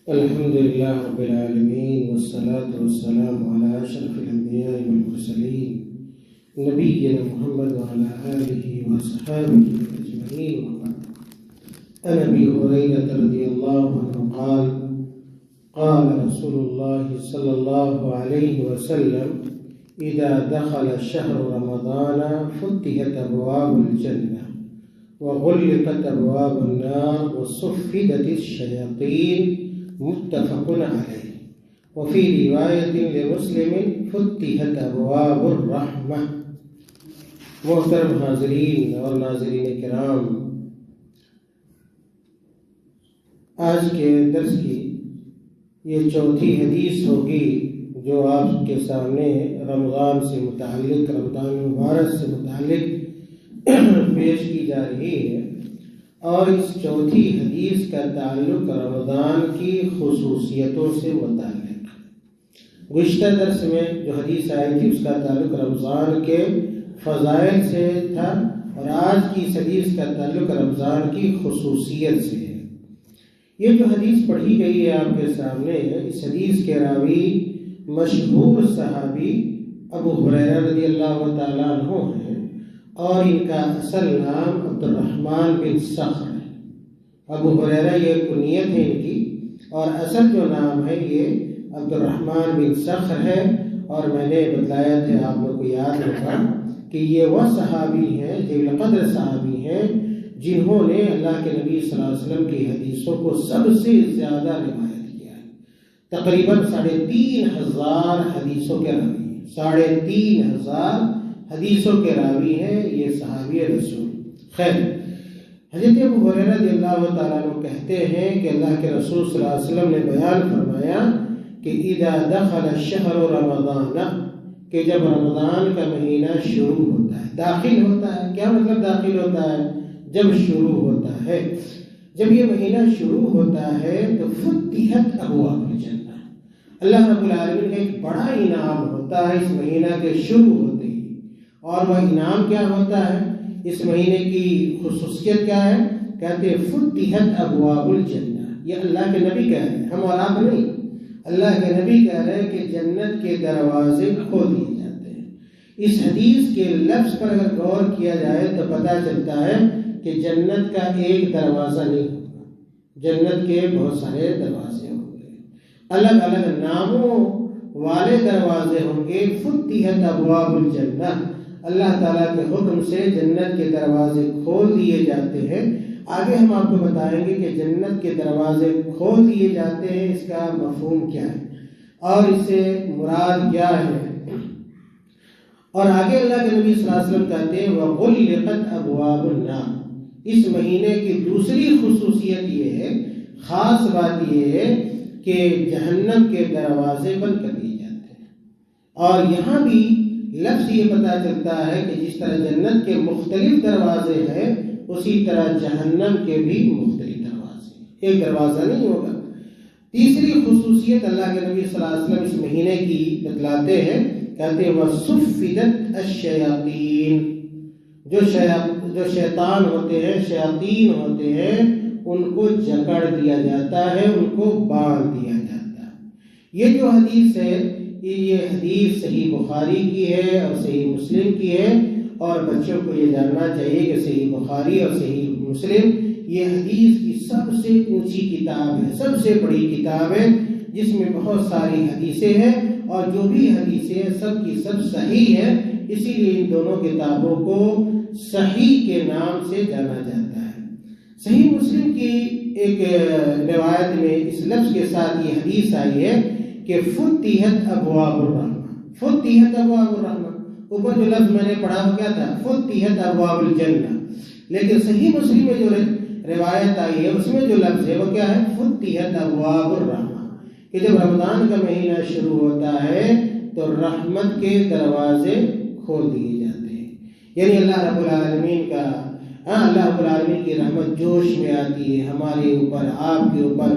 الحمد لله رب العالمين والصلاة والسلام على أشرف الأنبياء والمرسلين نبينا محمد وعلى آله وصحبه أجمعين. عن أبي هريرة رضي الله عنه قال قال رسول الله صلى الله عليه وسلم إذا دخل شهر رمضان فتحت أبواب الجنة وغلقت أبواب النار وصفدت الشياطين متفق علیہ. وفی روایت لمسلم فتحت ابواب الرحمہ. محترم حاضرین اور ناظرین کرام، آج کے درس کی یہ چوتھی حدیث ہوگی جو آپ کے سامنے رمضان سے متعلق، رمضان مبارک سے متعلق پیش کی جا رہی ہے، اور اس چوتھی حدیث کا تعلق رمضان کی خصوصیتوں سے متعلق ہے. گزشتہ درس میں جو حدیث آئی تھی اس کا تعلق رمضان کے فضائل سے تھا، اور آج کی اس حدیث کا تعلق رمضان کی خصوصیت سے ہے. یہ جو حدیث پڑھی گئی ہے آپ کے سامنے، اس حدیث کے راوی مشہور صحابی ابو ہریرہ رضی اللہ تعالیٰ عنہ ہیں، اور ان کا اصل نام عبد الرحمن بن صخر ہے. ابو ہریرہ یہ کنیت ہے ان کی، اور اصل جو نام ہے یہ عبد الرحمن بن صخر ہے. اور میں نے بتلایا تھا، آپ لوگ کو یاد ہوگا کہ یہ وہ صحابی ہیں، جلیل قدر صحابی ہیں، جنہوں نے اللہ کے نبی صلی اللہ علیہ وسلم کی حدیثوں کو سب سے زیادہ روایت کیا ہے. تقریباً 3500 حدیثوں کے راوی ہیں. 3500 حدیثوں کے راوی ہیں یہ صحابی رسول. خیر، حضرت ابو ہریرہ رضی اللہ تعالیٰ عنہ کہتے ہیں کہ اللہ کے رسول صلی اللہ علیہ وسلم نے بیان فرمایا کہ اذا دخل الشہر رمضان، کہ جب رمضان کا مہینہ شروع ہوتا ہے، داخل ہوتا ہے. کیا مطلب داخل ہوتا ہے؟ جب شروع ہوتا ہے. جب یہ مہینہ شروع ہوتا ہے تو فتحت ابواب الجنہ، اللہ رب العالمین کا ایک بڑا انعام ہوتا ہے اس مہینہ کے شروع ہوتے ہی. اور وہ انعام کیا ہوتا ہے؟ اس مہینے کی خصوصیت کیا ہے؟ کہتے ہیں فتحت ابواب الجنہ. یہ اللہ کے نبی کہہ رہے ہیں، ہم اور آپ نہیں. اللہ کے نبی کہہ رہے ہیں کہ جنت کے دروازے کھول دیے جاتے ہیں. اس حدیث کے لفظ پر اگر غور کیا جائے تو پتہ چلتا ہے کہ جنت کا ایک دروازہ نہیں ہوگا، جنت کے بہت سارے دروازے ہوں گے، الگ الگ ناموں والے دروازے ہوں گے. فتحت ابواب الجنہ، اللہ تعالیٰ کے حکم سے جنت کے دروازے کھول دیے جاتے ہیں. آگے ہم آپ کو بتائیں گے کہ جنت کے دروازے کھول دیے جاتے ہیں، اس کا مفہوم کیا ہے اور اس سے مراد کیا ہے. اور آگے اللہ کے نبی صلی اللہ علیہ وسلم کہتے ہیں وَغُلِّقَتْ أَبْوَابُ النَّارِ. اس مہینے کی دوسری خصوصیت یہ ہے، خاص بات یہ ہے کہ جہنم کے دروازے بند کر دیے جاتے ہیں. اور یہاں بھی لفظ یہ پتہ چلتا ہے کہ جس طرح جنت کے مختلف دروازے ہیں، اسی طرح جہنم کے بھی مختلف دروازے ہیں، ایک دروازہ نہیں ہوگا. تیسری خصوصیت اللہ کے نبی صلی اللہ علیہ وسلم اس مہینے کی بتلاتے ہیں، کہتے ہیں وَصُفِّدَتْ الشَّيَاطِينَ. جو شیطان ہوتے ہیں، شیاطین ہوتے ہیں، ان کو جکڑ دیا جاتا ہے، ان کو باندھ دیا جاتا ہے. یہ جو حدیث ہے، یہ حدیث صحیح بخاری کی ہے اور صحیح مسلم کی ہے. اور بچوں کو یہ جاننا چاہیے کہ صحیح بخاری اور صحیح مسلم یہ حدیث کی سب سے اونچی کتاب ہے، سب سے بڑی کتاب ہے، جس میں بہت ساری حدیثیں ہیں، اور جو بھی حدیثیں ہیں سب کی سب صحیح ہے. اسی لیے ان دونوں کتابوں کو صحیح کے نام سے جانا جاتا ہے. صحیح مسلم کی ایک روایت میں اس لفظ کے ساتھ یہ حدیث آئی ہے کہ فتحت ابواب الرحمہ. فتحت ابواب الرحمہ، اوپر جو لفظ میں نے پڑھا وہ کیا تھا؟ فتحت ابواب الجنہ. لیکن صحیح مسلم میں جو روایت آئی ہے اس میں جو لفظ ہے وہ کیا ہے؟ فتحت ابواب الرحمہ، کہ جب رمضان کا مہینہ شروع ہوتا ہے تو رحمت کے دروازے کھول دیے جاتے ہیں. یعنی اللہ رب العالمین کا اللہ رب العالمین کی رحمت جوش میں آتی ہے ہمارے اوپر، آپ کے اوپر،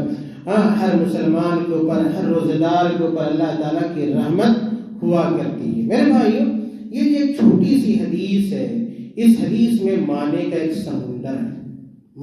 ہر مسلمان کے اوپر، ہر روزہ دار کے اوپر اللہ تعالیٰ کی رحمت ہوا کرتی ہے. میرے بھائیو، یہ ایک چھوٹی سی حدیث ہے. اس حدیث میں معنی کا ایک سمندر ہے،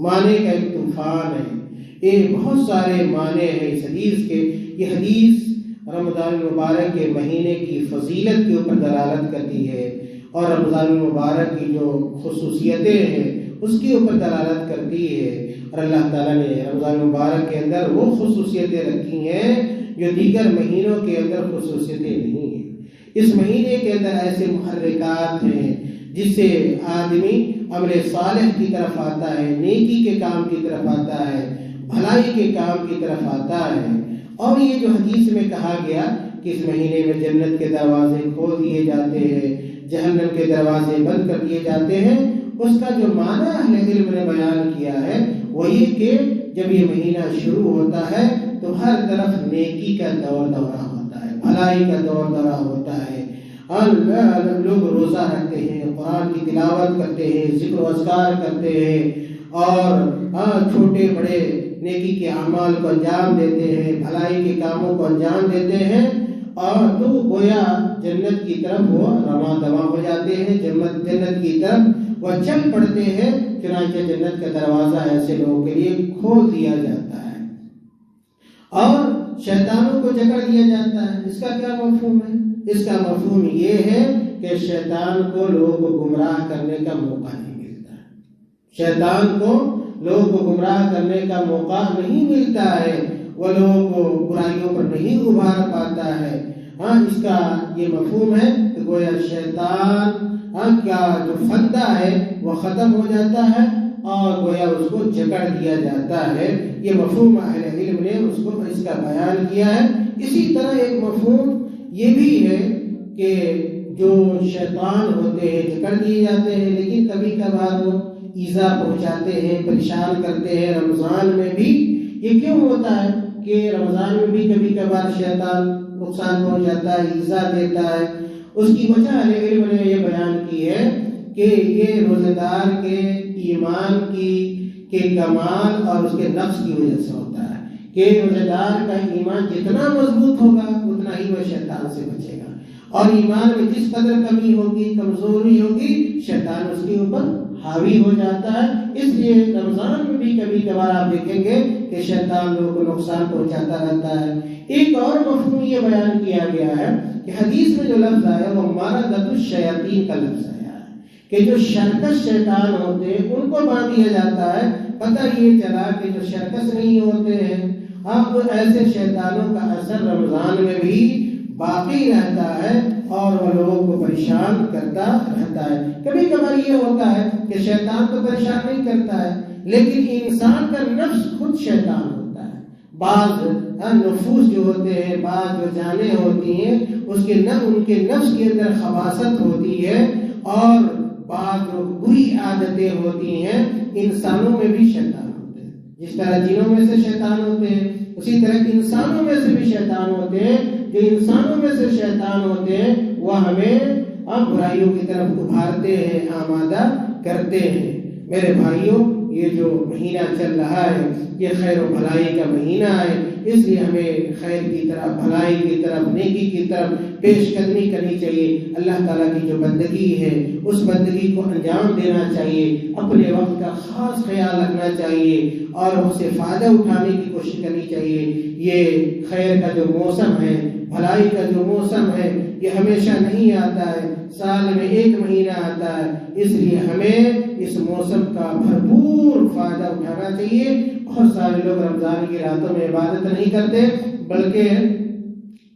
معنی کا ایک طوفان ہے. یہ بہت سارے معنی ہیں اس حدیث کے. یہ حدیث رمضان المبارک کے مہینے کی فضیلت کے اوپر دلالت کرتی ہے اور رمضان المبارک کی جو خصوصیتیں ہیں اس کے اوپر دلالت کرتی ہے. اور اللہ تعالیٰ نے رمضان المبارک کے اندر وہ خصوصیتیں رکھی ہیں جو دیگر مہینوں کے اندر خصوصیتیں نہیں ہیں. اس مہینے کے اندر ایسے محرکات ہیں جس سے آدمی عمل صالح کی طرف آتا ہے، نیکی کے کام کی طرف آتا ہے، بھلائی کے کام کی طرف آتا ہے. اور یہ جو حدیث میں کہا گیا کہ اس مہینے میں جنت کے دروازے کھول دیے جاتے ہیں، جہنم کے دروازے بند کر دیے جاتے ہیں، اس کا جو معنی اہل علم نے بیان کیا ہے وہ یہ کہ جب یہ مہینہ شروع ہوتا ہے تو ہر طرف نیکی کا دور دورہ ہوتا ہے، بھلائی کا دور دورہ ہوتا ہے. اور لوگ روزہ رکھتے ہیں، قرآن کی تلاوت کرتے ہیں، ذکر و اذکار کرتے ہیں اور چھوٹے بڑے نیکی کے اعمال کو انجام دیتے ہیں، بھلائی کے کاموں کو انجام دیتے ہیں. اور تو گویا جنت کی طرف وہ رواں دواں ہو جاتے ہیں، جنت کی طرف وہ چل پڑتے ہیں. چنانچہ جنت کا دروازہ ایسے لوگوں کے لیے کھول دیا جاتا ہے اور شیطانوں کو جکڑ دیا جاتا ہے. اس کا کیا مفہوم ہے؟ اس کا مفہوم یہ ہے کہ شیطان کو لوگوں کو گمراہ کرنے کا موقع نہیں ملتا ہے. شیطان کو لوگوں کو گمراہ کرنے کا موقع نہیں ملتا ہے، وہ لوگوں کو برائیوں پر نہیں ابھار پاتا ہے. اس کا یہ مفہوم ہے کہ گویا شیطان کا جو فندہ ہے وہ ختم ہو جاتا ہے اور گویا اس کو جکڑ دیا جاتا ہے. یہ مفہوم اہل علم نے اس کا بیان کیا ہے. اسی طرح ایک مفہوم یہ بھی ہے کہ جو شیطان ہوتے ہیں جکڑ دیے جاتے ہیں، لیکن کبھی کبھار وہ ایذا پہنچاتے ہیں، پریشان کرتے ہیں. رمضان میں بھی یہ کیوں ہوتا ہے کہ رمضان میں بھی کبھی کبھار شیطان نقصان پہنچاتا ہے، ایذا دیتا ہے؟ اس کی وجہ اہل علم نے یہ بیان کی ہے کہ یہ روزہ دار کے ایمان کے کمال اور اس کے نفس کی وجہ سے ہوتا ہے کہ روزہ دار کا ایمان جتنا مضبوط ہوگا اتنا ہی وہ شیطان سے بچے گا، اور ایمان میں جس قدر کمی ہوگی، کمزوری ہوگی، شیطان اس کے اوپر حاوی ہو جاتا ہے. اس لیے رمضان میں بھی کبھی کبھار آپ دیکھیں گے کہ شیطان لوگوں کو نقصان پہنچاتا رہتا ہے. ایک اور مفہوم یہ بیان کیا گیا ہے کہ حدیث میں جو لفظ آیا وہ مردۃ الشیاطین کا لفظ آیا ہے کہ جو شرکش شیطان ہوتے ہیں ان کو باندھ دیا جاتا ہے. پتہ یہ چلا کہ جو شرکش نہیں ہوتے ہیں اب ایسے شیطانوں کا اثر رمضان میں بھی باقی رہتا ہے اور وہ لوگوں کو پریشان کرتا رہتا ہے. کبھی کبھار یہ ہوتا ہے کہ شیطان تو پریشان نہیں کرتا ہے لیکن انسان کا نفس خود شیطان ہوتا ہے. بعض نفوس جو ہوتے ہیں، بعض جو جانیں ہوتی ہیں، ان کے نفس کے اندر خباثت ہوتی ہے اور بعض جو بری عادتیں ہوتی ہیں. انسانوں میں بھی شیطان ہوتے ہیں، جس طرح جنوں میں سے شیطان ہوتے ہیں اسی طرح انسانوں میں سے بھی شیطان ہوتے ہیں. جو انسانوں میں سے شیطان ہوتے ہیں وہ ہمیں برائیوں کی طرف ابھارتے ہیں، آمادہ کرتے ہیں. میرے بھائیوں، یہ جو مہینہ چل رہا ہے یہ خیر و بھلائی کا مہینہ ہے، اس لیے ہمیں خیر کی طرف، بھلائی کی طرف، نیکی کی طرف پیش قدمی کرنی چاہیے. اللہ تعالیٰ کی جو بندگی ہے اس بندگی کو انجام دینا چاہیے، اپنے وقت کا خاص خیال رکھنا چاہیے اور اس سے فائدہ اٹھانے کی کوشش کرنی چاہیے. یہ خیر کا جو موسم ہے، بھلائی کا جو موسم ہے، یہ ہمیشہ نہیں آتا ہے، سال میں ایک مہینہ آتا ہے. اس لیے ہمیں اس موسم کا بھرپور فائدہ اٹھانا چاہیے. بہت سارے لوگ رمضان کی راتوں میں عبادت نہیں کرتے بلکہ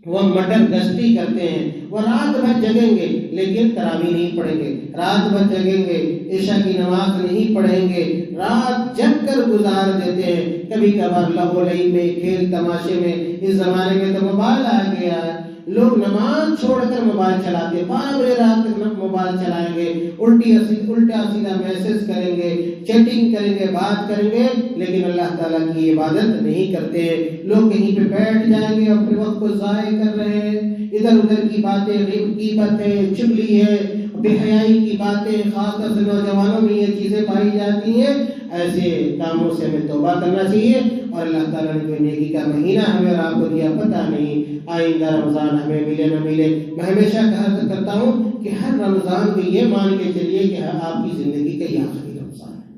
وہ مٹر گشتی کرتے ہیں. وہ رات بھر جگیں گے لیکن تراویح نہیں پڑھیں گے، رات بھر جگیں گے، عشاء کی نماز نہیں پڑھیں گے، رات جگ کر گزار دیتے ہیں. کبھی کبھار لہو لہی میں، کھیل تماشے میں. اس زمانے میں تو موبائل آ گیا ہے، لوگ نماز چھوڑ کر موبائل چلاتے، 12 بجے رات تک موبائل چلائیں گے، الٹا سیدھا میسج کریں گے، چیٹنگ کریں گے، بات کریں گے، لیکن اللہ تعالیٰ کی عبادت نہیں کرتے. لوگ کہیں پہ بیٹھ جائیں گے، اپنے وقت کو ضائع کر رہے ہیں، ادھر ادھر کی باتیں، غیبت ہے، چغلی ہے، بے حیائی کی باتیں، خاص طور سے نوجوانوں میں یہ چیزیں پائی جاتی ہیں. ایسے کاموں سے ہمیں توبہ کرنا چاہیے. اور اللہ تعالیٰ نے جو نیکی کا مہینہ ہمیں اور آپ کو دیا، پتہ نہیں آئندہ رمضان ہمیں ملے نہ ملے. میں ہمیشہ کرتا ہوں کہ ہر رمضان کو یہ مان کے چلیے کہ آپ کی زندگی کا یہ آخری رمضان ہے.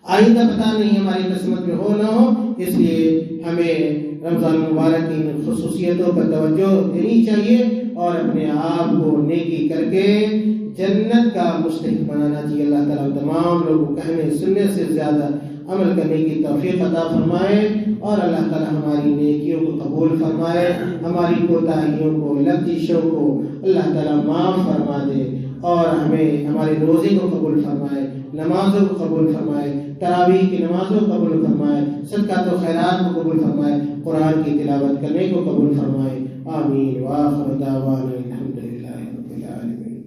آئندہ پتہ نہیں ہماری قسمت میں ہو نہ ہو، اس لیے ہمیں رمضان مبارک کی ان خصوصیتوں پر توجہ دینی چاہیے اور اپنے آپ کو نیکی کر کے جنت کا مستحق بنانا چاہیے۔ اللہ تعالیٰ تمام لوگوں کو کہنے سننے سے زیادہ عمل کرنے کی توفیق عطا فرمائے، اور اللہ تعالیٰ ہماری نیکیوں کو قبول فرمائے، ہماری کوتاہیوں کو، لغزشوں کو اللہ تعالیٰ معاف فرما دے، اور ہمیں ہمارے روزے کو قبول فرمائے، نمازوں کو قبول فرمائے، تراویح کی نمازوں کو قبول فرمائے، صدقات و خیرات کو قبول فرمائے، قرآن کی تلاوت کرنے کو قبول فرمائے۔ آمین۔ وآخر دعوانا